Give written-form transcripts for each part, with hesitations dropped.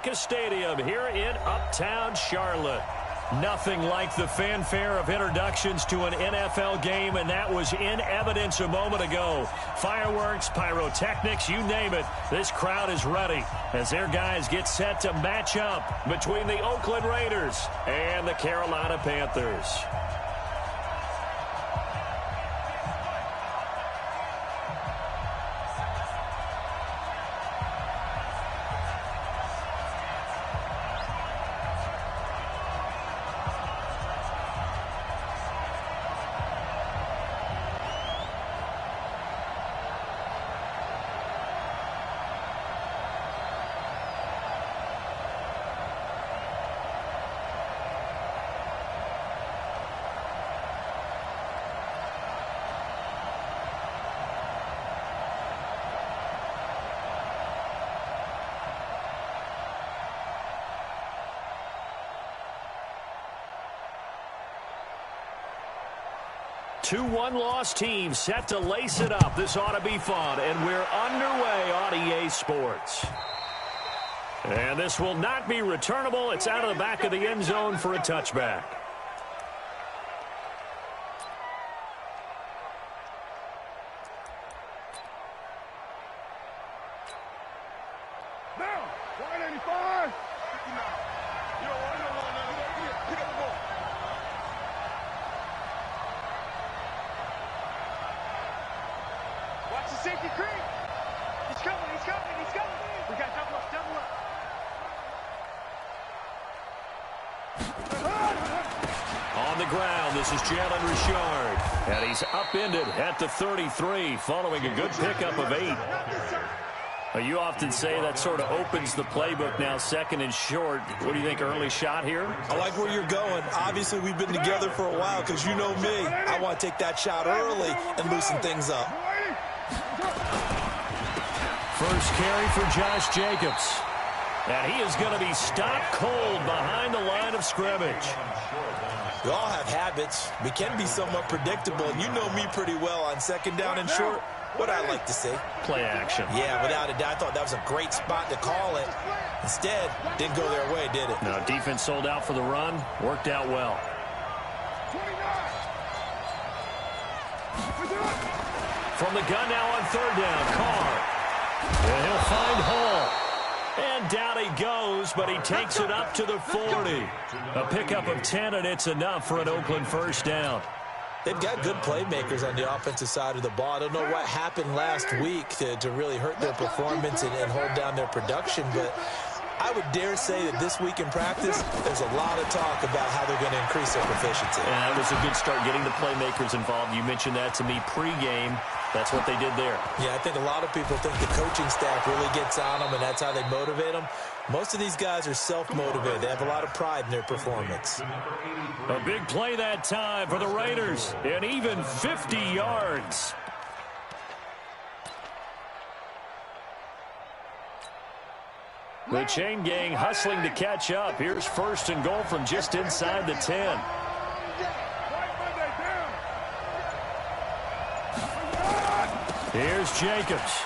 Stadium here in Uptown Charlotte. Nothing like the fanfare of introductions to an NFL game, and that was in evidence a moment ago. Fireworks, pyrotechnics, you name it. This crowd is ready as their guys get set to match up between the Oakland Raiders and the Carolina Panthers. Two one-loss teams set to lace it up. This ought to be fun, and we're underway on EA Sports. And this will not be returnable. It's out of the back of the end zone for a touchback. And he's upended at the 33 following a good pickup of 8. You often say that sort of opens the playbook now, second and short. What do you think, early shot here? I like where you're going. Obviously, we've been together for a while because you know me. I want to take that shot early and loosen things up. First carry for Josh Jacobs. And he is going to be stopped cold behind the line of scrimmage. We all have habits. We can be somewhat predictable, and you know me pretty well on second down and short. What I like to say. Play action. Yeah, without a doubt. I thought that was a great spot to call it. Instead, didn't go their way, did it? No, defense sold out for the run. Worked out well. From the gun now on third down, Carr. And he'll find Hall. And down he goes, but he takes it up to the 40. A pickup of 10, and it's enough for an Oakland first down. They've got good playmakers on the offensive side of the ball. I don't know what happened last week to really hurt their performance and hold down their production, but I would dare say that this week in practice, there's a lot of talk about how they're going to increase their proficiency. And that was a good start, getting the playmakers involved. You mentioned that to me pregame. That's what they did there. Yeah, I think a lot of people think the coaching staff really gets on them, and that's how they motivate them. Most of these guys are self-motivated. They have a lot of pride in their performance. A big play that time for the Raiders, and even 50 yards. The chain gang hustling to catch up. Here's first and goal from just inside the 10. Here's Jacobs.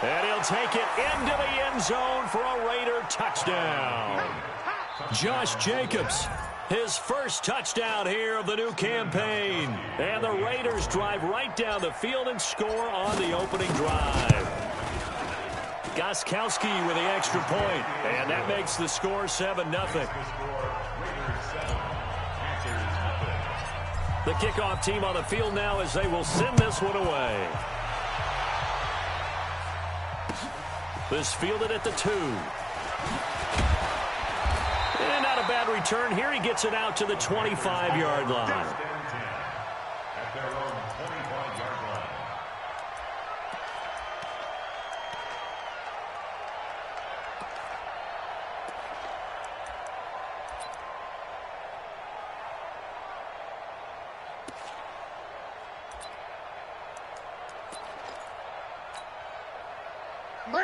And he'll take it into the end zone for a Raider touchdown. Josh Jacobs, his first touchdown here of the new campaign. And the Raiders drive right down the field and score on the opening drive. Gostkowski with the extra point, and that makes the score 7-0. The kickoff team on the field now as they will send this one away. This fielded at the 2. And not a bad return here. He gets it out to the 25-yard line.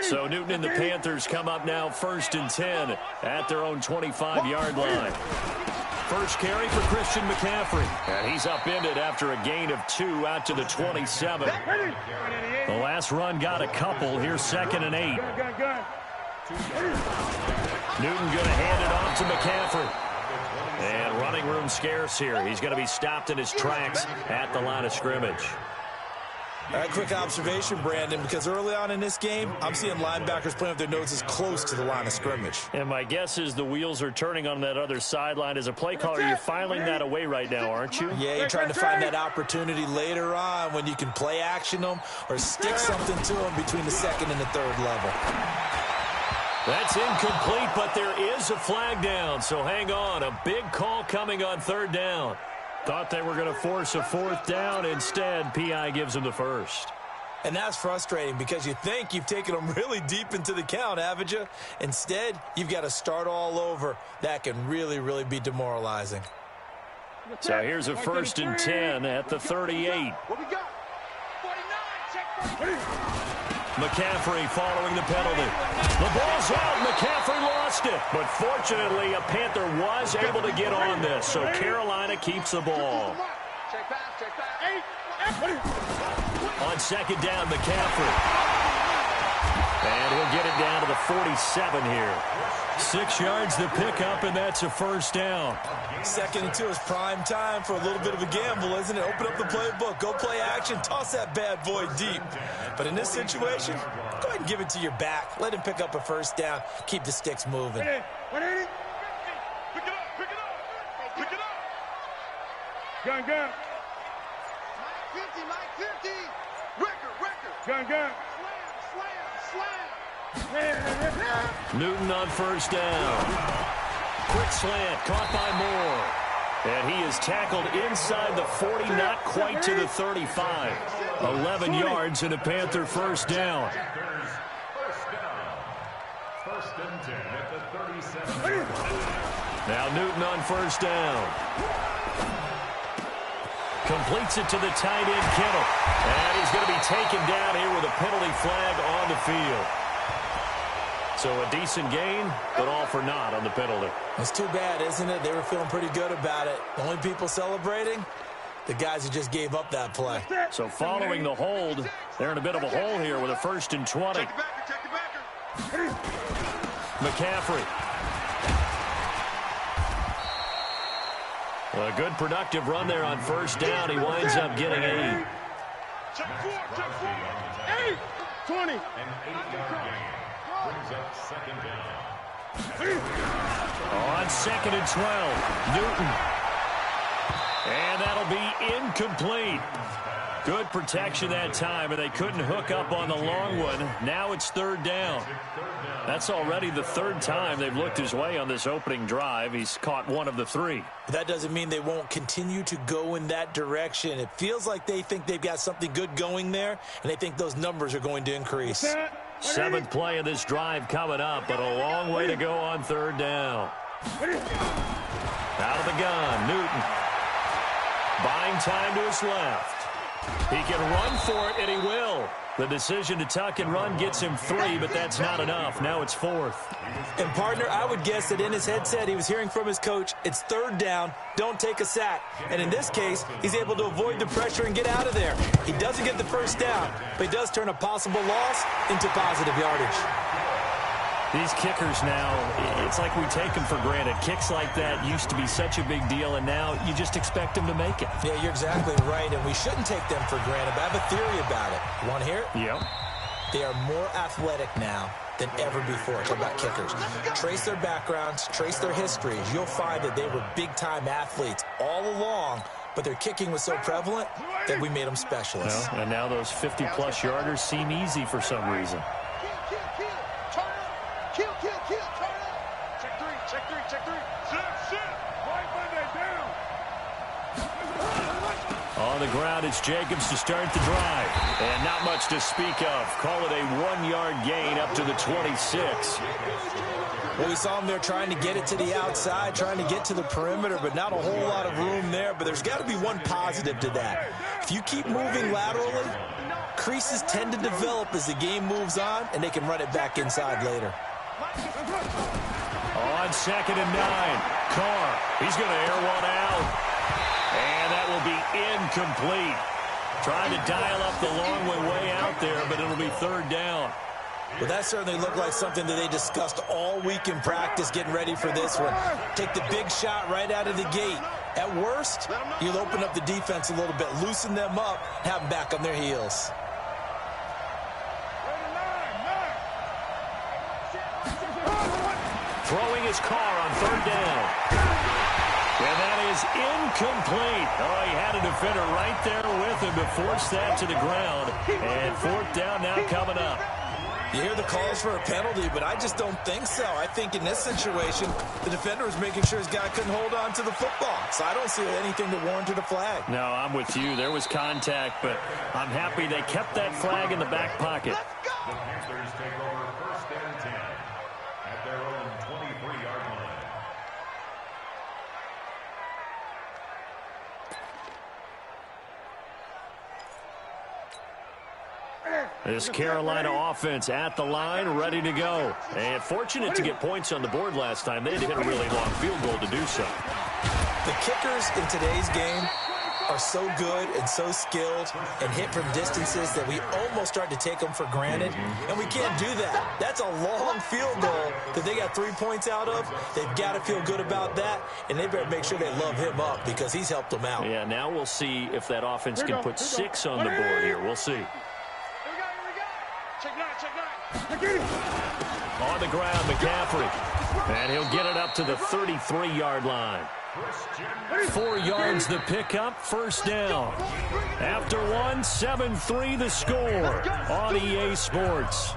So Newton and the Panthers come up now 1st and 10 at their own 25-yard line. first carry for Christian McCaffrey. And he's upended after a gain of 2 out to the 27. The last run got a couple. Here's 2nd and 8. Newton going to hand it off to McCaffrey. And running room scarce here. He's going to be stopped in his tracks at the line of scrimmage. All right, quick observation, Brandon, because early on in this game, I'm seeing linebackers playing with their noses close to the line of scrimmage. And my guess is the wheels are turning on that other sideline. As a play caller, you're filing that away right now, aren't you? Yeah, you're trying to find that opportunity later on when you can play action them or stick something to them between the 2nd and the 3rd level. That's incomplete, but there is a flag down, so hang on. A big call coming on 3rd down. Thought they were going to force a 4th down. Instead, P.I. gives them the first. And that's frustrating because you think you've taken them really deep into the count, haven't you? Instead, you've got to start all over. That can really, really be demoralizing. So here's a 1st and 10 at the 38. What we got? 49, check. McCaffrey following the penalty. The ball's out. McCaffrey lost it. But fortunately, a Panther was able to get on this. So Carolina keeps the ball. Check back. On 2nd down, McCaffrey. And he'll get it down to the 47 here. 6 yards to pick up, and that's a 1st down. 2nd and 2 is prime time for a little bit of a gamble, isn't it? Open up the playbook, go play action, toss that bad boy deep. But in this situation, go ahead and give it to your back. Let him pick up a 1st down. Keep the sticks moving. 180. Pick it up. Gun. Mike 50. Record. Gun. Slam. Newton on 1st down. Quick slant, caught by Moore. And he is tackled inside the 40, not quite to the 35. 11 yards and a Panther 1st down. First and 10 at the 37. Now Newton on 1st down. Completes it to the tight end, Kittle. And he's going to be taken down here with a penalty flag on the field. So a decent gain, but all for naught on the penalty. It's too bad, isn't it? They were feeling pretty good about it. The only people celebrating, the guys who just gave up that play. So following the hold, they're in a bit of a hole here with a 1st and 20. Check the backer. McCaffrey. Well, a good productive run there on 1st down. He winds up getting 8. Check 4. 8. 20. An 8-yard gain brings up 2nd down. On 2nd and 12, Newton. And that'll be incomplete. Good protection that time, and they couldn't hook up on the long one. Now it's 3rd down. That's already the 3rd time they've looked his way on this opening drive. He's caught 1 of the 3. That doesn't mean they won't continue to go in that direction. It feels like they think they've got something good going there, and they think those numbers are going to increase. 7th play of this drive coming up, but a long way to go on 3rd down. Out of the gun, Newton. Buying time to his left. He can run for it, and he will. The decision to tuck and run gets him 3, but that's not enough. Now it's 4th. And, partner, I would guess that in his headset he was hearing from his coach, it's 3rd down, don't take a sack. And in this case, he's able to avoid the pressure and get out of there. He doesn't get the 1st down, but he does turn a possible loss into positive yardage. These kickers now, it's like we take them for granted. Kicks like that used to be such a big deal, and now you just expect them to make it. Yeah, you're exactly right, and we shouldn't take them for granted, but I have a theory about it. You want to hear it? Yep. They are more athletic now than ever before. Talk about kickers. Trace their backgrounds, trace their histories. You'll find that they were big-time athletes all along, but their kicking was so prevalent that we made them specialists. Well, and now those 50-plus yarders seem easy for some reason. Kill. Turn up. Check three. Sit. Right Monday down. On the ground, it's Jacobs to start the drive. And not much to speak of. Call it a 1-yard gain up to the 26. Well, we saw him there trying to get it to the outside, trying to get to the perimeter, but not a whole lot of room there. But there's got to be one positive to that. If you keep moving laterally, creases tend to develop as the game moves on, and they can run it back inside later. On 2nd and 9. Carr, he's going to air one out. And that will be incomplete. Trying to dial up the long way out there, but it'll be 3rd down. Well, that certainly looked like something that they discussed all week in practice getting ready for this one. Take the big shot right out of the gate. At worst, you'll open up the defense a little bit, loosen them up, have them back on their heels. Throwing his Carr on 3rd down. And that is incomplete. Oh, he had a defender right there with him to force that to the ground. And 4th down now coming up. You hear the calls for a penalty, but I just don't think so. I think in this situation, the defender was making sure his guy couldn't hold on to the football. So I don't see anything that warranted a flag. No, I'm with you. There was contact, but I'm happy they kept that flag in the back pocket. The Panthers take over 1st and 10 at their own 23-yard line. This Carolina offense at the line, ready to go. And fortunate to get points on the board last time. They had to hit a really long field goal to do so. The kickers in today's game are so good and so skilled and hit from distances that we almost start to take them for granted. And we can't do that. That's a long field goal that they got 3 points out of. They've got to feel good about that, and they better make sure they love him up because he's helped them out. Yeah, now we'll see if that offense can put 6 on the board here. We'll see. On the ground, McCaffrey. And he'll get it up to the 33-yard line. 4 yards the pickup, 1st down. After 1, 7-3 the score on EA Sports.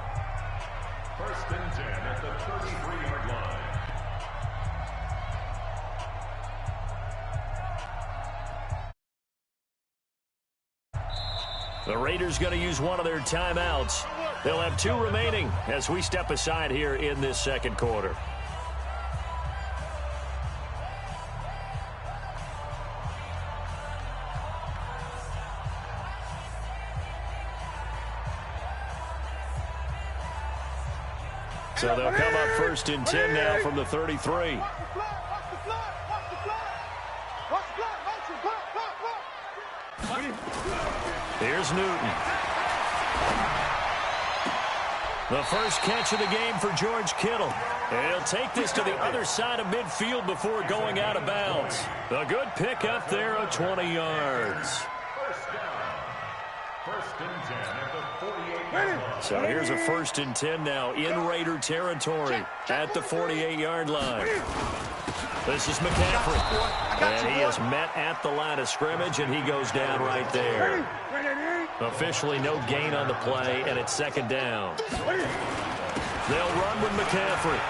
1st and 10 at the 33-yard line. The Raiders going to use one of their timeouts. They'll have 2 remaining as we step aside here in this 2nd quarter. So they'll come up 1st and 10 now from the 33. Here's Newton. The first catch of the game for George Kittle. And he'll take this to the other side of midfield before going out of bounds. A good pickup there of 20 yards. 1st down. 1st and 10 at the 48-yard line. So here's a 1st and 10 now in Raider territory at the 48-yard line. This is McCaffrey. And he is met at the line of scrimmage, and he goes down right there. Officially no gain on the play, and it's 2nd down. They'll run with McCaffrey.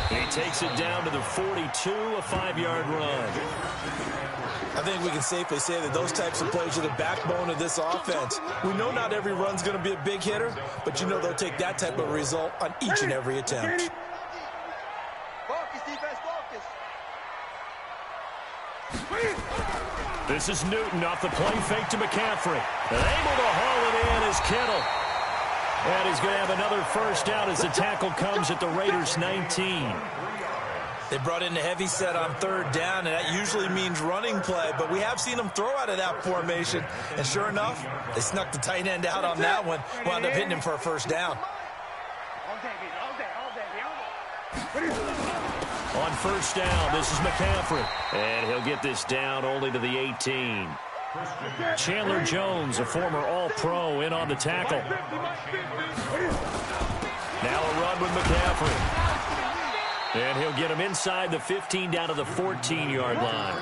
He takes it down to the 42, a 5-yard run. I think we can safely say that those types of plays are the backbone of this offense. We know not every run's going to be a big hitter, but you know they'll take that type of result on each and every attempt. Focus, defense, focus. This is Newton off the play fake to McCaffrey. And able to haul it in is Kittle. And he's going to have another 1st down as the tackle comes at the Raiders' 19. They brought in a heavy set on 3rd down, and that usually means running play, but we have seen them throw out of that formation. And sure enough, they snuck the tight end out on that one, wound up hitting him for a 1st down. On 1st down, this is McCaffrey. And he'll get this down only to the 18. Chandler Jones, a former All-Pro, in on the tackle. Now a run with McCaffrey. And he'll get him inside the 15 down to the 14-yard line.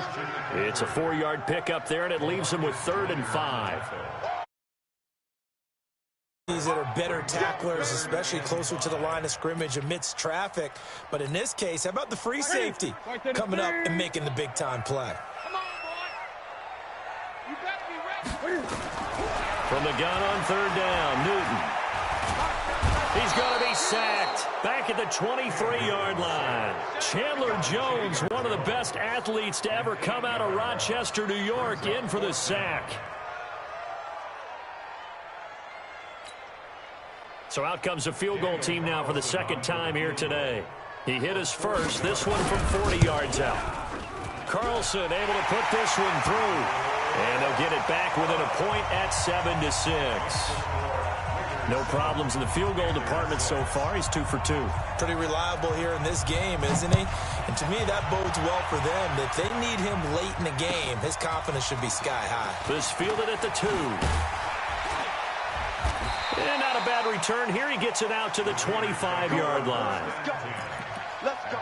It's a 4-yard pickup there, and it leaves him with 3rd and 5. That are better tacklers, especially closer to the line of scrimmage amidst traffic. But in this case, how about the free safety coming up and making the big-time play? From the gun on 3rd down, Newton. He's going to be sacked back at the 23-yard line. Chandler Jones, one of the best athletes to ever come out of Rochester, New York, in for the sack. So out comes the field goal team now for the 2nd time here today. He hit his first, this one from 40 yards out. Carlson able to put this one through. And they'll get it back within a point at 7-6. No problems in the field goal department so far. He's 2 for 2. Pretty reliable here in this game, isn't he? And to me, that bodes well for them. If they need him late in the game, his confidence should be sky high. This fielded at the 2. And not a bad return here. He gets it out to the 25-yard line. Let's go. Let's go.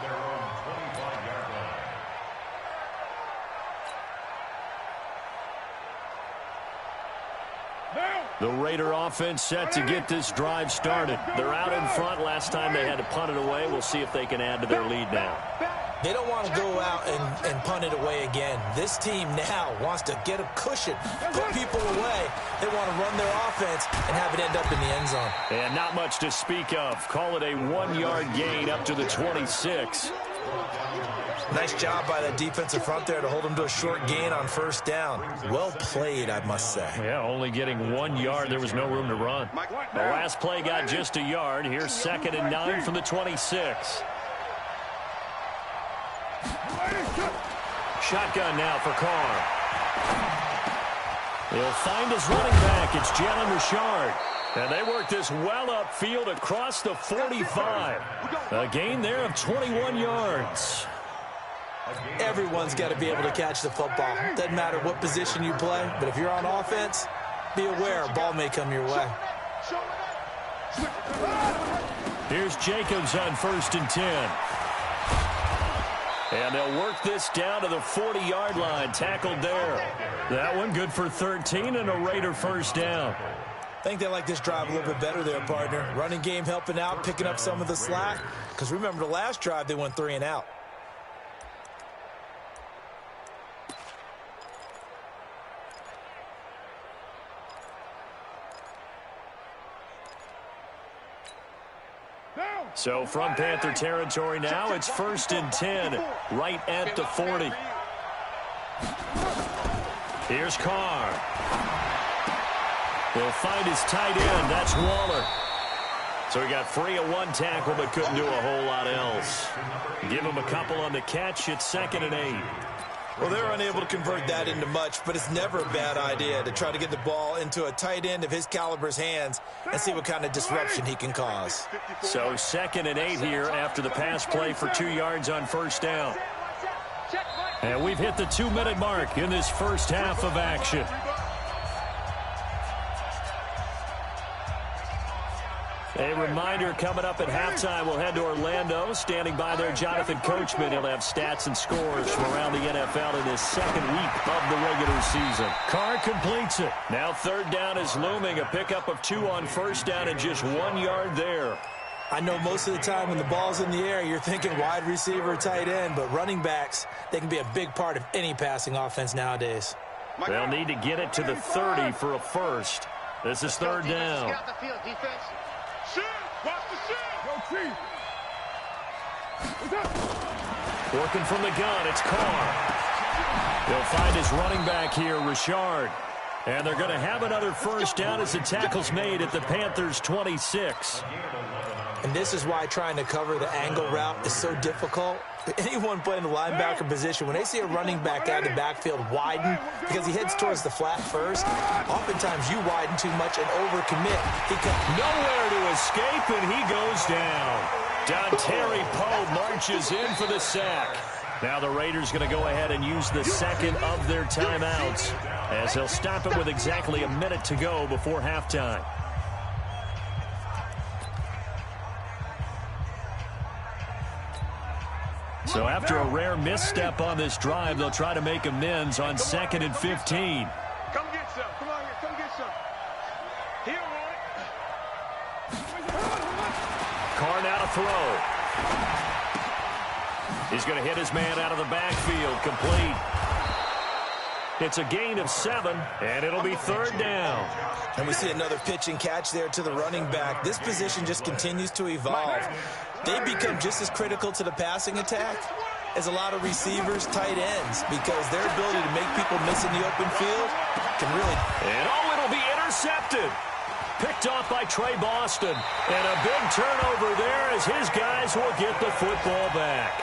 The Raider offense set to get this drive started. They're out in front. Last time they had to punt it away. We'll see if they can add to their lead now. They don't want to go out and punt it away again. This team now wants to get a cushion, put people away. They want to run their offense and have it end up in the end zone. And not much to speak of. Call it a 1-yard gain up to the 26. Nice job by that defensive front there to hold them to a short gain on first down. Well played, I must say. Yeah, only getting 1 yard. There was no room to run. The last play got just a yard. Here's 2nd and 9 from the 26. Shotgun now for Carr. He'll find his running back. It's Jalen Richard. And they work this well upfield across the 45. A gain there of 21 yards. Everyone's got to be able to catch the football. Doesn't matter what position you play, but if you're on offense, be aware a ball may come your way. Here's Jacobs on 1st and 10. And they'll work this down to the 40-yard line. Tackled there. That one good for 13 and a Raider first down. I think they like this drive a little bit better there, partner. Running game helping out, picking up some of the slack. Because remember the last drive, they went 3 and out. So from Panther territory now, it's 1st and 10, right at the 40. Here's Carr. He'll find his tight end. That's Waller. So he got free of 1 tackle, but couldn't do a whole lot else. Give him a couple on the catch. It's 2nd and 8. Well, they're unable to convert that into much, but it's never a bad idea to try to get the ball into a tight end of his caliber's hands and see what kind of disruption he can cause. So 2nd and 8 here after the pass play for 2 yards on first down. And we've hit the 2-minute mark in this first half of action. A reminder, coming up at halftime, we'll head to Orlando. Standing by there, Jonathan Coachman. He'll have stats and scores from around the NFL in this 2nd week of the regular season. Carr completes it. Now 3rd down is looming. A pickup of 2 on first down and just 1 yard there. I know most of the time when the ball's in the air, you're thinking wide receiver, tight end, but running backs, they can be a big part of any passing offense nowadays. They'll need to get it to the 30 for a first. This is 3rd down. Working from the gun, it's Carr. He'll find his running back here, Richard. And they're going to have another first down as the tackle's made at the Panthers' 26. And this is why trying to cover the angle route is so difficult. Anyone playing the linebacker position, when they see a running back out of the backfield widen because he heads towards the flat first, oftentimes you widen too much and overcommit. He nowhere to escape, and he goes down. Dontari Poe marches in for the sack. Now the Raiders going to go ahead and use the 2nd of their timeouts as they'll stop it with exactly a minute to go before halftime. So after a rare misstep on this drive, they'll try to make amends on 2nd and 15. Come get some. Come on here. Come get some. He don't want it. Carr now to throw. He's going to hit his man out of the backfield. Complete. It's a gain of 7, and it'll be 3rd down. And we see another pitch and catch there to the running back. This position just continues to evolve. They become just as critical to the passing attack as a lot of receivers, tight ends, because their ability to make people miss in the open field can really... And it'll be intercepted. Picked off by Trey Boston. And a big turnover there as his guys will get the football back.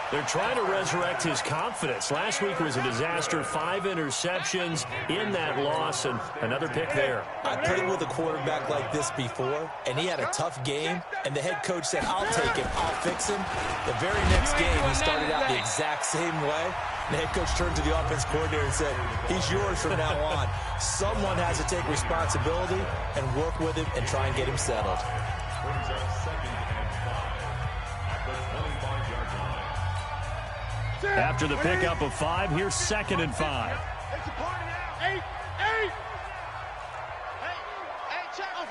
They're trying to resurrect his confidence. Last week was a disaster. 5 interceptions in that loss, and another pick there. I played with a quarterback like this before, and he had a tough game, and the head coach said, I'll take him, I'll fix him. The very next game, he started out the exact same way. The head coach turned to the offense coordinator and said, he's yours from now on. Someone has to take responsibility and work with him and try and get him settled. Brings up 2nd and 5 at the 25-yard line. After the pickup of 5, here's 2nd and 5. It's a party now. 8. Hey, check. Off.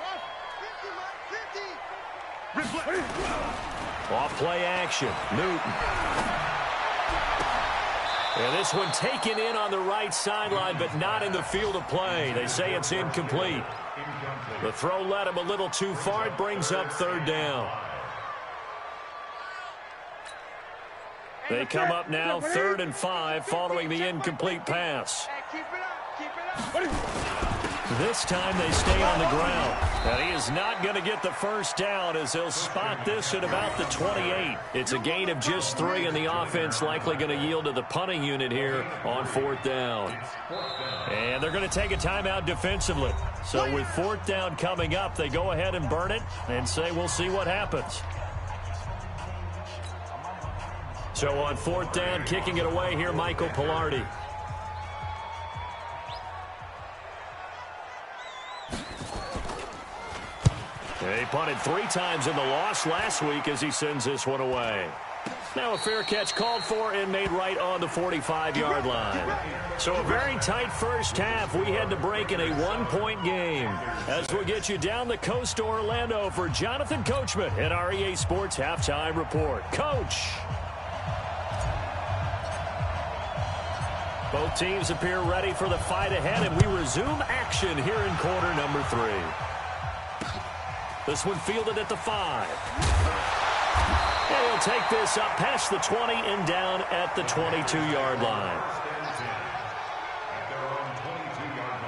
50, Mike. 50. Off play action. Newton. And this one taken in on the right sideline, but not in the field of play. They say it's incomplete. The throw led him a little too far. It brings up 3rd down. They come up now 3rd and 5 following the incomplete pass. Keep it up. This time they stay on the ground. And he is not going to get the first down as they'll spot this at about the 28. It's a gain of just 3, and the offense likely going to yield to the punting unit here on 4th down. And they're going to take a timeout defensively. So with 4th down coming up, they go ahead and burn it and say we'll see what happens. So on 4th down, kicking it away here, Michael Pilardi. He punted 3 times in the loss last week as he sends this one away. Now a fair catch called for and made right on the 45-yard line. So a very tight first half. We had to break in a 1-point game. As we'll get you down the coast to Orlando for Jonathan Coachman at our EA Sports Halftime Report. Coach. Both teams appear ready for the fight ahead, and we resume action here in quarter number 3. This one fielded at the 5. And he'll take this up past the 20 and down at the 22-yard line. At their own 22-yard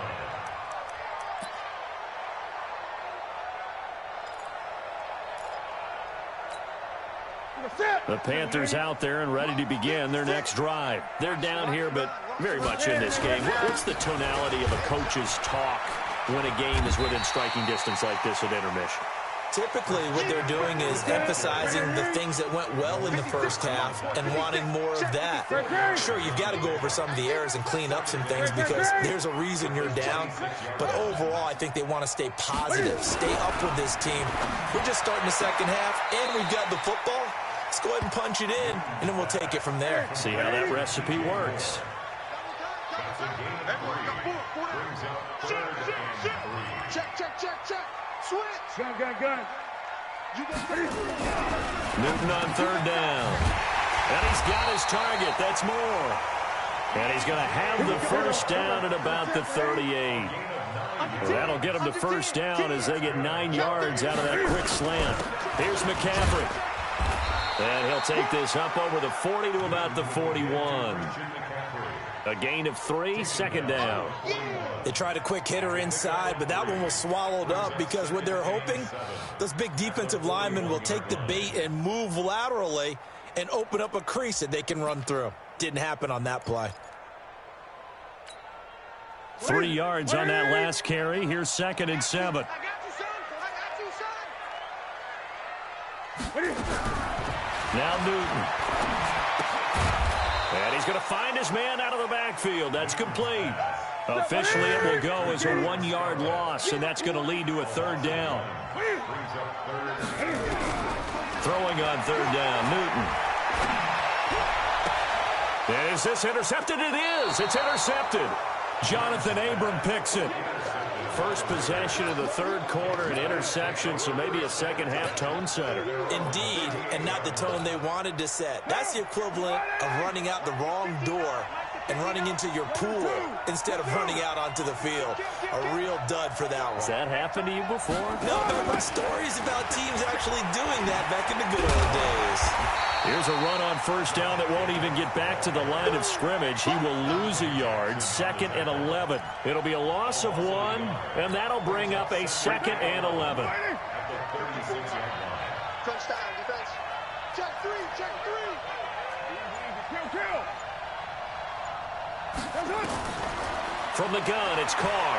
line. The Panthers out there and ready to begin their next drive. They're down here, but very much in this game. What's the tonality of a coach's talk when a game is within striking distance like this at intermission? Typically, what they're doing is emphasizing the things that went well in the first half and wanting more of that. Sure, you've got to go over some of the errors and clean up some things because there's a reason you're down. But overall, I think they want to stay positive, stay up with this team. We're just starting the second half, and we've got the football. Let's go ahead and punch it in, and then we'll take it from there. See how that recipe works. Check. Switch. Gun. Newton on 3rd down. And he's got his target. That's more. And he's going to have the first down at about the 38. That'll get him to first down as they get 9 yards out of that quick slant. Here's McCaffrey. And he'll take this up over the 40 to about the 41. A gain of 3, 2nd down. They tried a quick hitter inside, but that one was swallowed up because what they're hoping, those big defensive linemen will take the bait and move laterally and open up a crease that they can run through. Didn't happen on that play. 3 yards on that last carry. Here's 2nd and 7. Now Newton. And he's going to find his man out of the backfield. That's complete. Officially, it will go as a 1-yard loss, and that's going to lead to a 3rd down. Throwing on 3rd down, Newton. Is this intercepted? It is. It's intercepted. Jonathan Abram picks it. First possession of the 3rd quarter, an interception, so maybe a second-half tone setter. Indeed, and not the tone they wanted to set. That's the equivalent of running out the wrong door and running into your pool instead of running out onto the field. A real dud for that one. Has that happened to you before? No, but I've heard stories about teams actually doing that back in the good old days. Here's a run on first down that won't even get back to the line of scrimmage. He will lose a yard, 2nd and 11. It'll be a loss of 1, and that'll bring up a 2nd and 11. Touchdown, defense. Check 3, check 3. Kill. From the gun, it's Carr.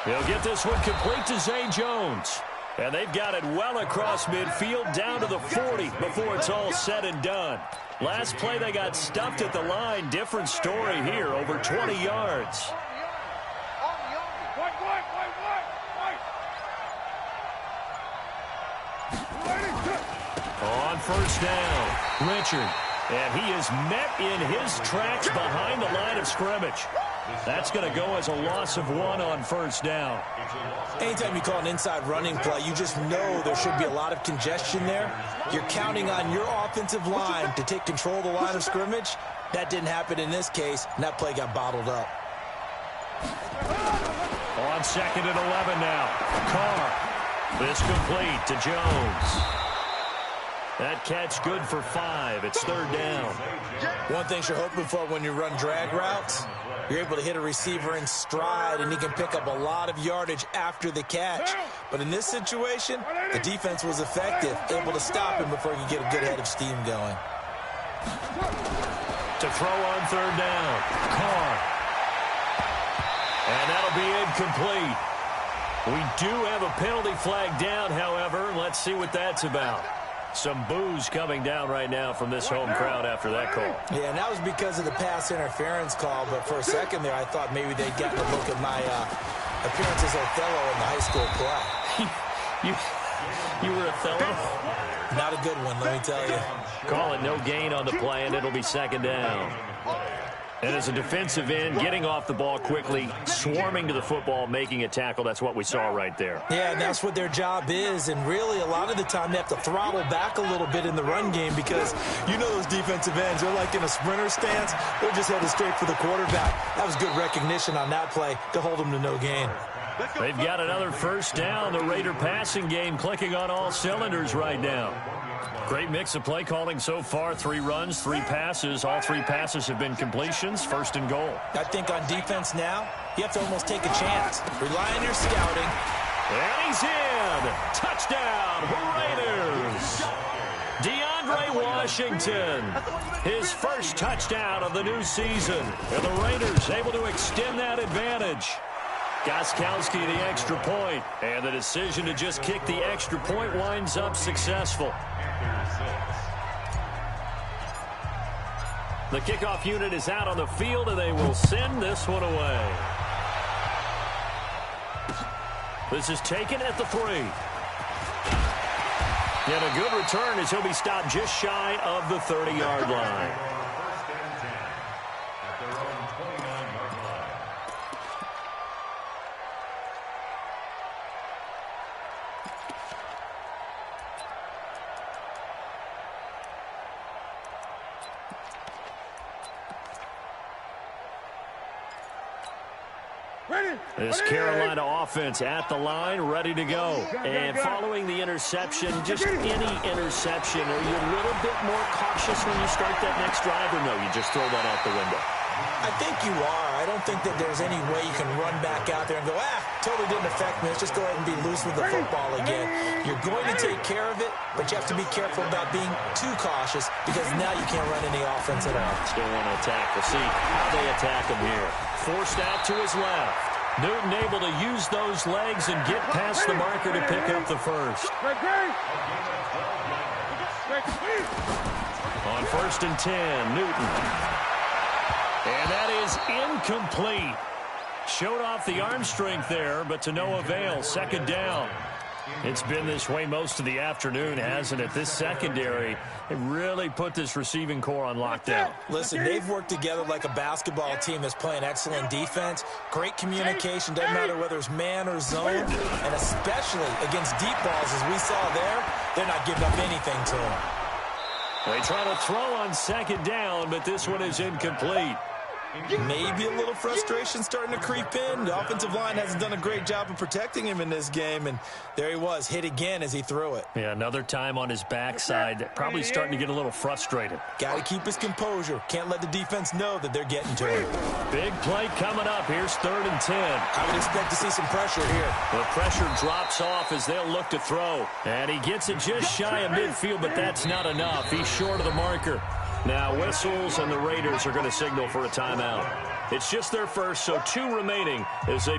He'll get this one complete to Zay Jones. And they've got it well across midfield down to the 40 before it's all said and done. Last play, they got stuffed at the line. Different story here, over 20 yards. On first down, Richard. And he is met in his tracks behind the line of scrimmage. That's going to go as a loss of 1 on first down. Anytime you call an inside running play, you just know there should be a lot of congestion there. You're counting on your offensive line to take control of the line of scrimmage. That didn't happen in this case, and that play got bottled up. On 2nd and 11 now. Carr. This complete to Jones. That catch good for 5. It's 3rd down. One thing you're hoping for when you run drag routes, you're able to hit a receiver in stride, and he can pick up a lot of yardage after the catch. But in this situation, the defense was effective, able to stop him before he could get a good head of steam going. To throw on 3rd down. Carr. And that'll be incomplete. We do have a penalty flag down, however. Let's see what that's about. Some boos coming down right now from this home crowd after that call. Yeah, and that was because of the pass interference call, but for a second there, I thought maybe they'd gotten a look at my appearance as Othello in the high school play. You were Othello? Not a good one, let me tell you. Call it no gain on the play, and it'll be 2nd down. And as a defensive end, getting off the ball quickly, swarming to the football, making a tackle, that's what we saw right there. Yeah, and that's what their job is. And really, a lot of the time, they have to throttle back a little bit in the run game because you know those defensive ends, they're like in a sprinter stance. They're just headed straight for the quarterback. That was good recognition on that play to hold them to no gain. They've got another first down. The Raider passing game clicking on all cylinders right now. Great mix of play calling so far. 3 runs, 3 passes. All 3 passes have been completions. 1st and goal. I think on defense now, you have to almost take a chance. Rely on your scouting. And he's in. Touchdown, Raiders. DeAndre Washington. His first touchdown of the new season. And the Raiders able to extend that advantage. Gostkowski the extra point. And the decision to just kick the extra point winds up successful. The kickoff unit is out on the field, and they will send this one away. This is taken at the 3. And a good return as he'll be stopped just shy of the 30-yard line. This Carolina offense at the line, ready to go. And following the interception, just any interception, are you a little bit more cautious when you start that next drive, or no, you just throw that out the window? I think you are. I don't think that there's any way you can run back out there and go, totally didn't affect me. Let's just go ahead and be loose with the football again. You're going to take care of it, but you have to be careful about being too cautious because now you can't run any offense at all. Still want to attack. We'll see how they attack him here. Forced out to his left. Newton able to use those legs and get past the marker to pick up the first. On 1st and 10, Newton. And that is incomplete. Showed off the arm strength there, but to no avail. 2nd down. It's been this way most of the afternoon, hasn't it? This secondary, it really put this receiving core on lockdown. Listen, they've worked together like a basketball team that's playing excellent defense. Great communication, doesn't matter whether it's man or zone. And especially against deep balls, as we saw there, they're not giving up anything to them. They try to throw on second down, but this one is incomplete. Maybe a little frustration starting to creep in. The offensive line hasn't done a great job of protecting him in this game, and there he was, hit again as he threw it. Yeah, another time on his backside, probably starting to get a little frustrated. Got to keep his composure. Can't let the defense know that they're getting to him. Big play coming up. Here's 3rd and 10. I would expect to see some pressure here. The pressure drops off as they'll look to throw. And he gets it just shy of midfield, but that's not enough. He's short of the marker. Now whistles, and the Raiders are going to signal for a timeout. It's just their first, so 2 remaining as they...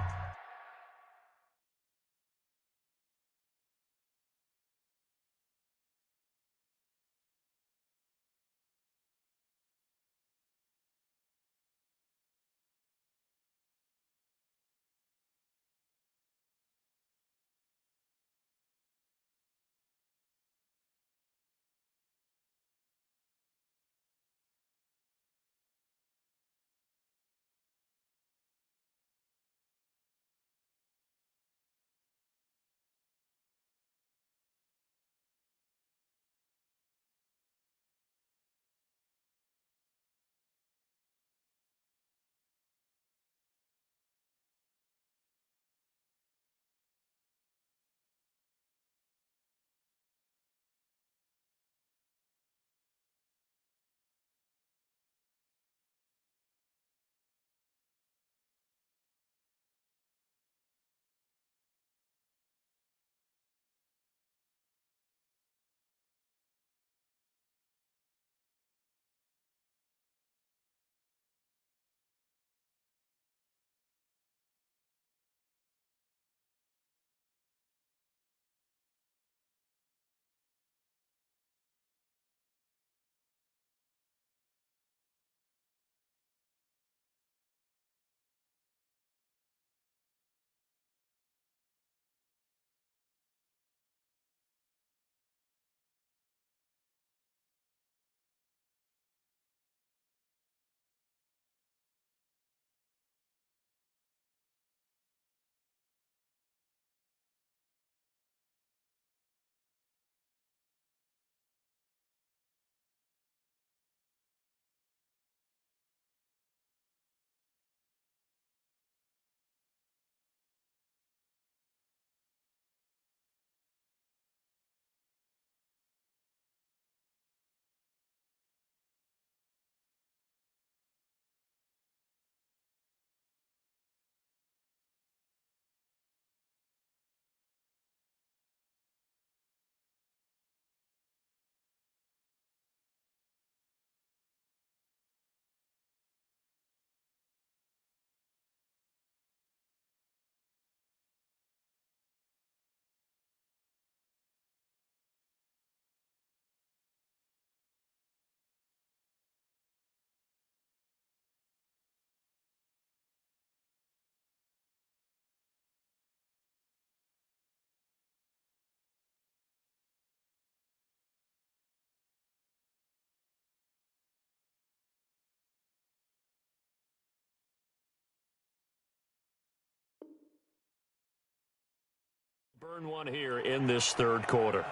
Burn one here in this 3rd quarter.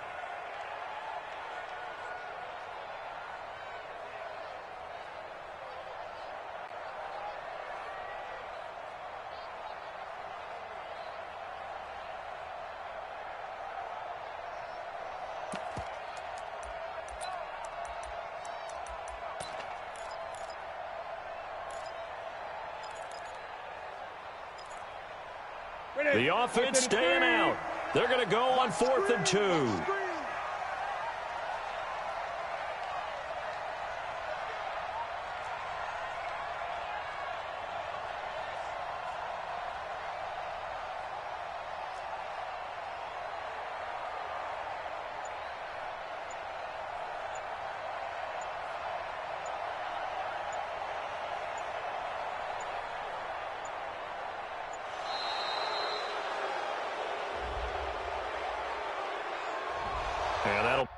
The offense staying out. They're going to go on 4th and 2. And that'll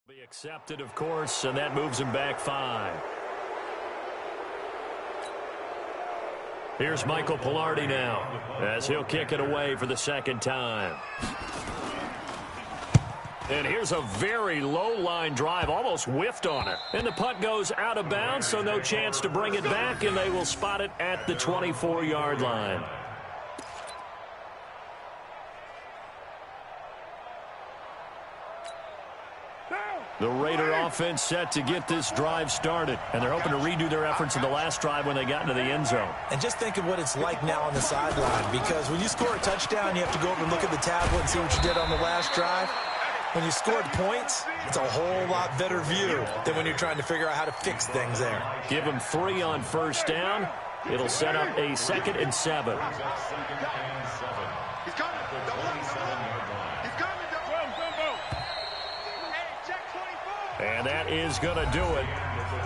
Be accepted, of course, and that moves him back 5. Here's Michael Pilardi now, as he'll kick it away for the second time. And here's a very low-line drive, almost whiffed on it. And the punt goes out of bounds, so no chance to bring it back, and they will spot it at the 24-yard line. The Raider offense set to get this drive started, and they're hoping to redo their efforts in the last drive when they got into the end zone. And just think of what it's like now on the sideline, because when you score a touchdown, you have to go over and look at the tablet and see what you did on the last drive. When you scored points, it's a whole lot better view than when you're trying to figure out how to fix things there. Give them 3 on first down. It'll set up a 2nd and 7. And that is going to do it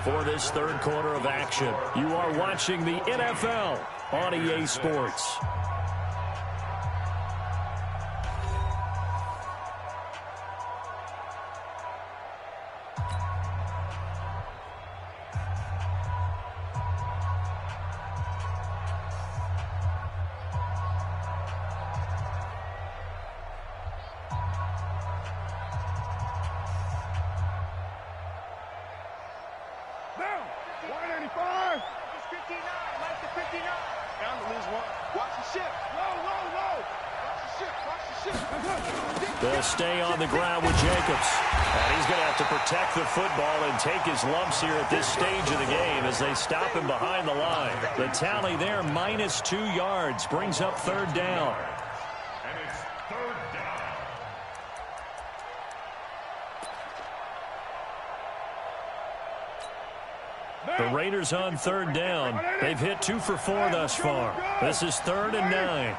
for this third quarter of action. You are watching the NFL on EA Sports. They'll stay on the ground with Jacobs. And he's going to have to protect the football and take his lumps here at this stage of the game as they stop him behind the line. The tally there, minus 2 yards, brings up third down. And it's third down. The Raiders on third down. They've hit 2 for 4 thus far. This is 3rd and 9.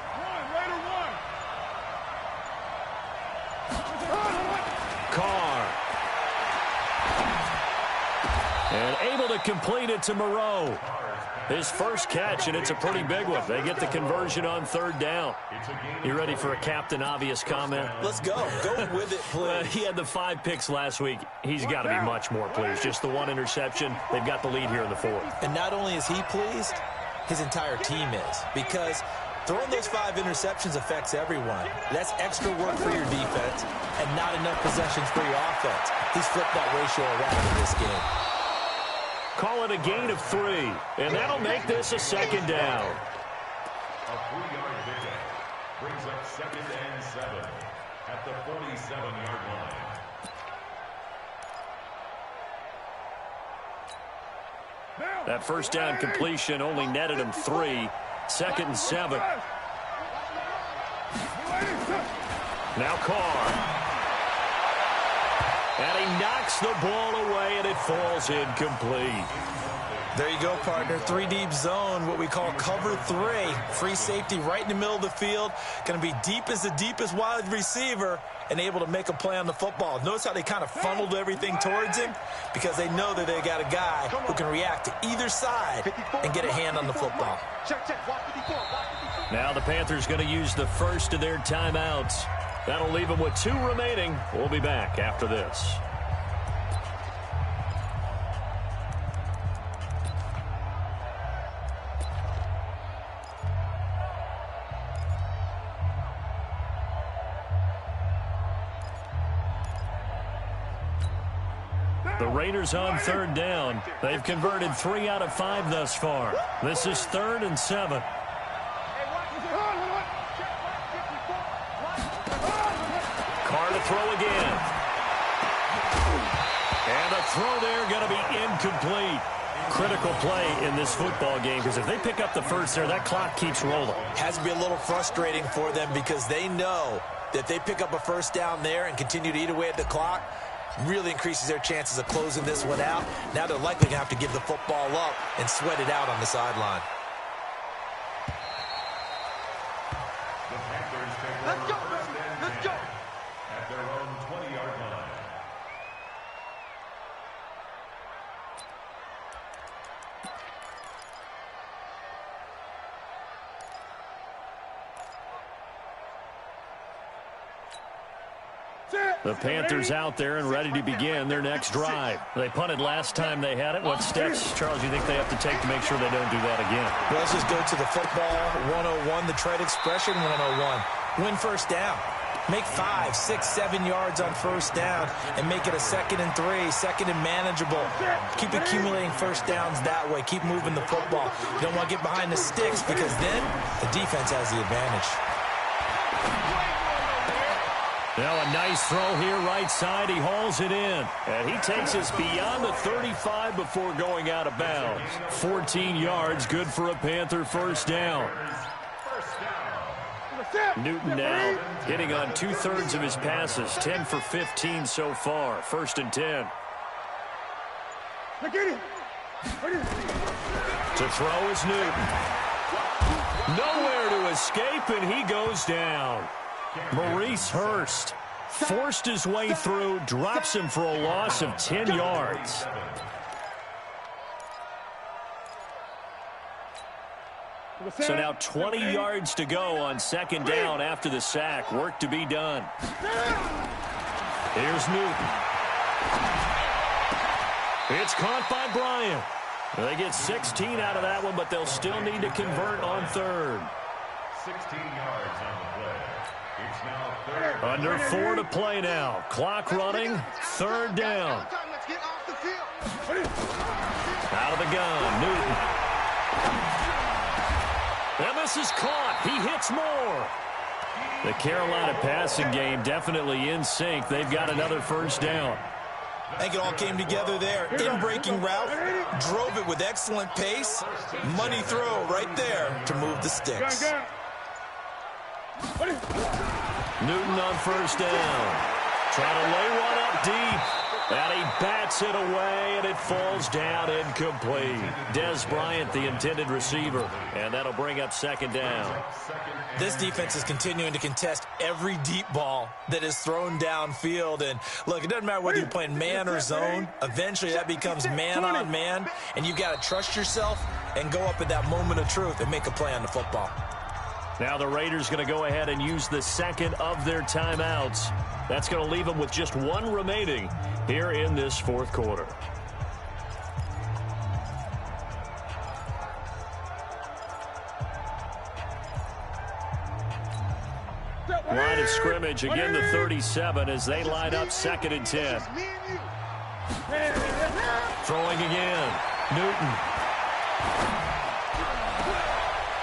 And able to complete it to Moreau. His first catch, and it's a pretty big one. They get the conversion on third down. You ready for a Captain Obvious comment? Let's go. Go with it, please. He had the 5 picks last week. He's got to be much more pleased. Just the 1 interception. They've got the lead here in the 4th. And not only is he pleased, his entire team is. Because throwing those 5 interceptions affects everyone. That's extra work for your defense and not enough possessions for your offense. He's flipped that ratio around in this game. Call it a gain of 3, and that'll make this a 2nd down. A 3-yard pickup brings up 2nd and 7 at the 47-yard line. That first down completion only netted him 3. 2nd and 7. Now Carr. And he knocks the ball away, and it falls incomplete. There you go, partner. 3-deep zone, what we call cover 3. Free safety right in the middle of the field. Going to be deep as the deepest wide receiver and able to make a play on the football. Notice how they kind of funneled everything towards him because they know that they got a guy who can react to either side and get a hand on the football. Now the Panthers going to use the first of their timeouts. That'll leave them with 2 remaining. We'll be back after this. The Raiders on third down. They've converted 3 out of 5 thus far. This is 3rd and 7. Carr to throw again. And the throw there going to be incomplete. Critical play in this football game because if they pick up the first there, that clock keeps rolling. Has to be a little frustrating for them because they know that if they pick up a first down there and continue to eat away at the clock, really increases their chances of closing this one out. Now they're likely going to have to give the football up and sweat it out on the sideline. Let's go, baby. Let's go. At their own 20-yard line. Sit. The Panthers out there and ready to begin their next drive. They punted last time they had it. What steps, Charles, do you think they have to take to make sure they don't do that again? Well, let's just go to the football 101, the trade expression 101. Win first down. Make 5, 6, 7 yards on first down and make it a 2nd and 3, second and manageable. Keep accumulating first downs that way. Keep moving the football. You don't want to get behind the sticks because then the defense has the advantage. Now a nice throw here right side. He hauls it in. And he takes us beyond the 35 before going out of bounds. 14 yards, good for a Panther first down. Newton now hitting on 2/3 of his passes. 10 for 15 so far. 1st and 10. To throw is Newton. Nowhere to escape, and he goes down. Maurice Hurst forced his way through, drops him for a loss of 10 yards. So now 20 yards to go on 2nd down after the sack. Work to be done. Here's Newton. It's caught by Bryant. They get 16 out of that one, but they'll still need to convert on 3rd. 16 yards on the play. It's now 3rd. Under 4 to play now. Clock running. 3rd down. Out of the gun, Newton. And this is caught. He hits more. The Carolina passing game definitely in sync. They've got another first down. I think it all came together there. In-breaking route, drove it with excellent pace. Money throw right there to move the sticks. Newton on first down. Trying to lay one up deep. And he bats it away, and it falls down incomplete. Des Bryant, the intended receiver. And that'll bring up 2nd down. This defense is continuing to contest every deep ball that is thrown downfield. And, look, it doesn't matter whether you're playing man or zone. Eventually, that becomes man on man. And you've got to trust yourself and go up at that moment of truth and make a play on the football. Now the Raiders going to go ahead and use the 2nd of their timeouts. That's going to leave them with just 1 remaining here in this 4th quarter. Line of scrimmage, again the 37 as they line up 2nd and 10. Throwing again. Newton.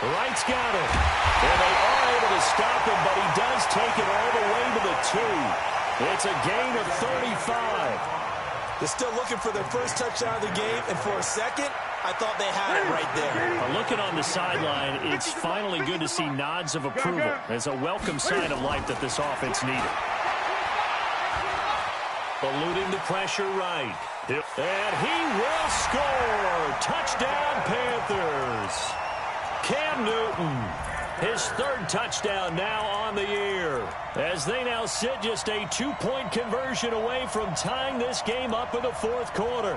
Wright's got it. And they are able to stop him, but he does take it all the way to the 2. It's a gain of 35. They're still looking for their first touchdown of the game, and for a second, I thought they had it right there. Looking on the sideline, it's finally good to see nods of approval. It's a welcome sign of life that this offense needed. Eluding the pressure right. And he will score. Touchdown, Panthers. Cam Newton, his 3rd touchdown now on the year, as they now sit just a 2-point conversion away from tying this game up in the 4th quarter.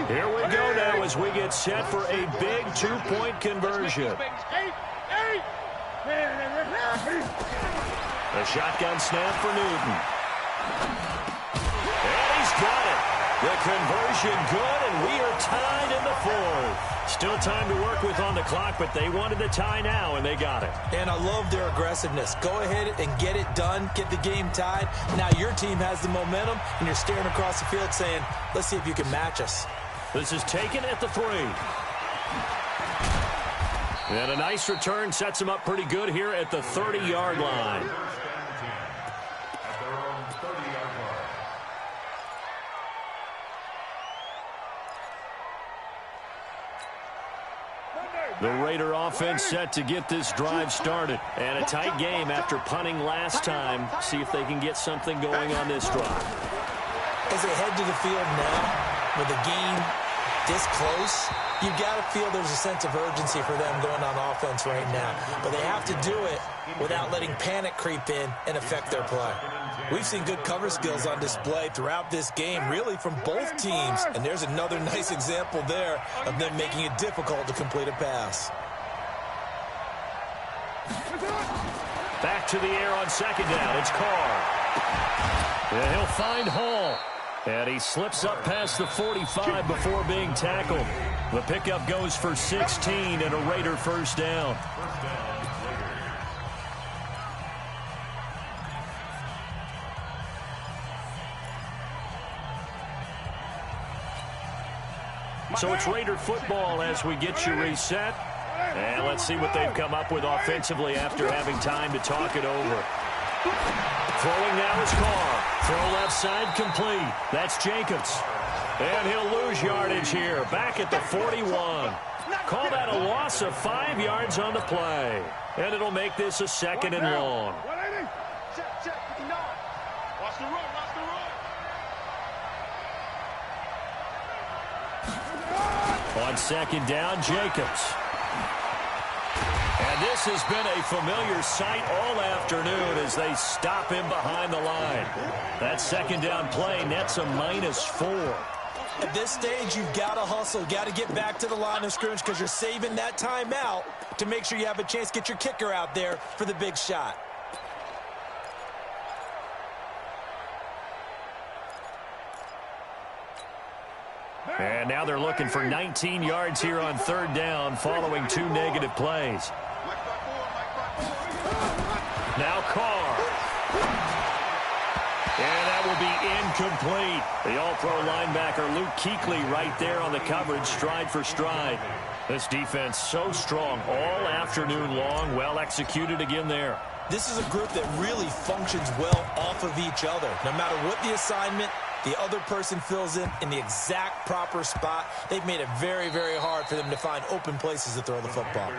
Here we go now as we get set for a big 2-point conversion. A shotgun snap for Newton. And he's got it. The conversion good, and we are tied in the 4th. Still time to work with on the clock, but they wanted the tie now, and they got it. And I love their aggressiveness. Go ahead and get it done, get the game tied. Now your team has the momentum, and you're staring across the field saying, let's see if you can match us. This is taken at the 3. And a nice return sets him up pretty good here at the 30-yard line. The Raider offense set to get this drive started. And a tight game after punting last time. See if they can get something going on this drive. As they head to the field now, with the game this close, you've got to feel there's a sense of urgency for them going on offense right now. But they have to do it without letting panic creep in and affect their play. We've seen good cover skills on display throughout this game, really from both teams. And there's another nice example there of them making it difficult to complete a pass. Back to the air on second down. It's Carr. And he'll find Hall. And he slips up past the 45 before being tackled. The pickup goes for 16 and a Raider first down. So it's Raider football as we get you reset. And let's see what they've come up with offensively after having time to talk it over. Throwing now is Carr. Throw left side complete. That's Jacobs. And he'll lose yardage here. Back at the 41. Call that a loss of 5 yards on the play. And it'll make this a second and long. Watch the run, watch the run. On second down, Jacobs. And this has been a familiar sight all afternoon as they stop him behind the line. That second down play nets a -4. At this stage, you've got to hustle, got to get back to the line of scrimmage because you're saving that timeout to make sure you have a chance to get your kicker out there for the big shot. And now they're looking for 19 yards here on third down following 2 negative plays. Now Carr. And that will be incomplete. The all-pro linebacker Luke Kuechly right there on the coverage, stride for stride. This defense so strong all afternoon long, well executed again there. This is a group that really functions well off of each other. No matter what the assignment, the other person fills in the exact proper spot. They've made it very, very hard for them to find open places to throw the football.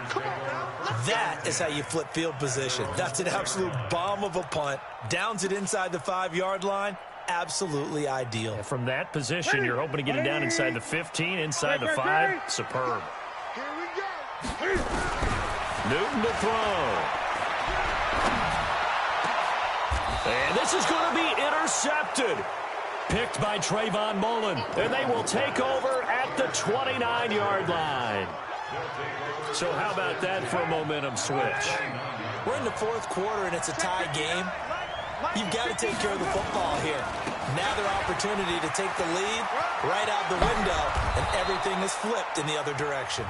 That is how you flip field position. That's an absolute bomb of a punt. Downs it inside the 5-yard line. Absolutely ideal. From that position, you're hoping to get it down inside the 15, inside the 5. Superb. Here we go. Newton to throw. And this is going to be intercepted. Picked by Trayvon Mullen. And they will take over at the 29-yard line. So how about that for a momentum switch? We're in the fourth quarter, and it's a tie game. You've got to take care of the football here. Now their opportunity to take the lead right out the window, and everything is flipped in the other direction.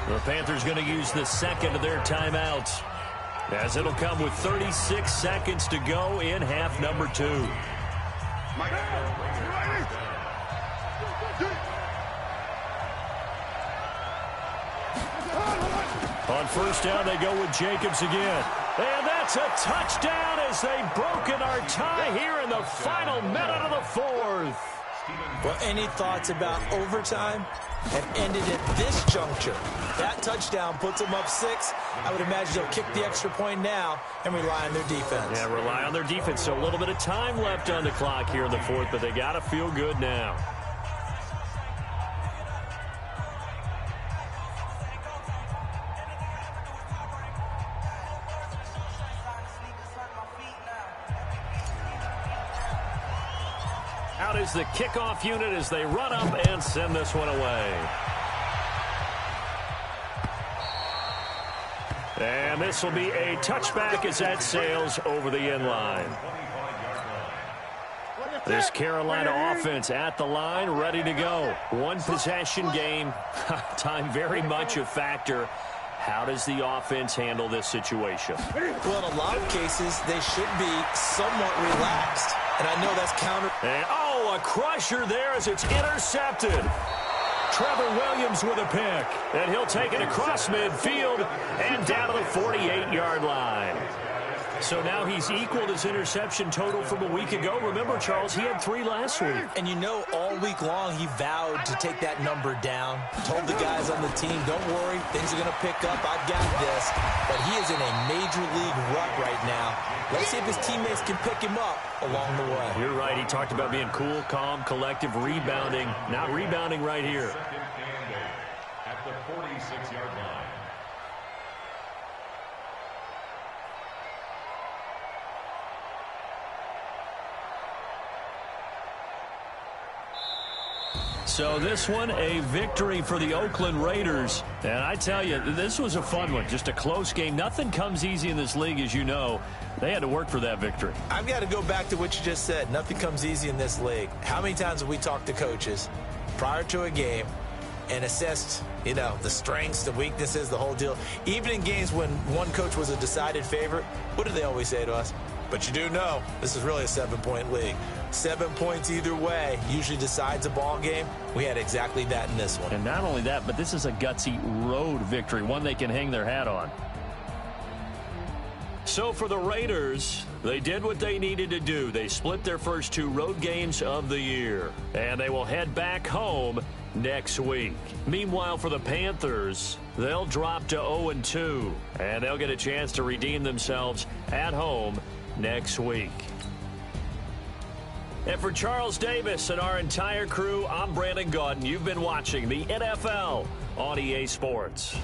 The Panthers going to use the second of their timeouts, as it'll come with 36 seconds to go in half number 2. On first down, they go with Jacobs again. And that's a touchdown as they've broken our tie here in the final minute of the fourth. Well, any thoughts about overtime have ended at this juncture. That touchdown puts them up 6. I would imagine they'll kick the extra point now and rely on their defense. Yeah, rely on their defense. So a little bit of time left on the clock here in the fourth, but they got to feel good now. Out is the kickoff unit as they run up and send this one away. And this will be a touchback as that sails over the end line. This Carolina offense at the line, ready to go. One possession game. Time very much a factor. How does the offense handle this situation? Well, in a lot of cases, they should be somewhat relaxed. And I know that's counter. And, oh, a crusher there as it's intercepted. Trevor Williams with a pick. And he'll take it across midfield and down to the 48-yard line. So now he's equaled his interception total from a week ago. Remember, Charles, he had 3 last week. And you know, all week long, he vowed to take that number down. Told the guys on the team, don't worry, things are going to pick up. I've got this. But he is in a major league rut right now. Let's see if his teammates can pick him up along the way. You're right. He talked about being cool, calm, collective, rebounding. Not rebounding right here. At the 46-yard line. So this one, a victory for the Oakland Raiders. And I tell you, this was a fun one. Just a close game. Nothing comes easy in this league, as you know. They had to work for that victory. I've got to go back to what you just said. Nothing comes easy in this league. How many times have we talked to coaches prior to a game and assessed, the strengths, the weaknesses, the whole deal? Even in games when one coach was a decided favorite, what do they always say to us? But you do know this is really a 7-point league. 7 points either way usually decides a ball game. We had exactly that in this one. And not only that, but this is a gutsy road victory, one they can hang their hat on. So for the Raiders, they did what they needed to do. They split their first 2 road games of the year, and they will head back home next week. Meanwhile, for the Panthers, they'll drop to 0-2, and they'll get a chance to redeem themselves at home next week. And for Charles Davis and our entire crew, I'm Brandon Gaudin. You've been watching the NFL on EA Sports.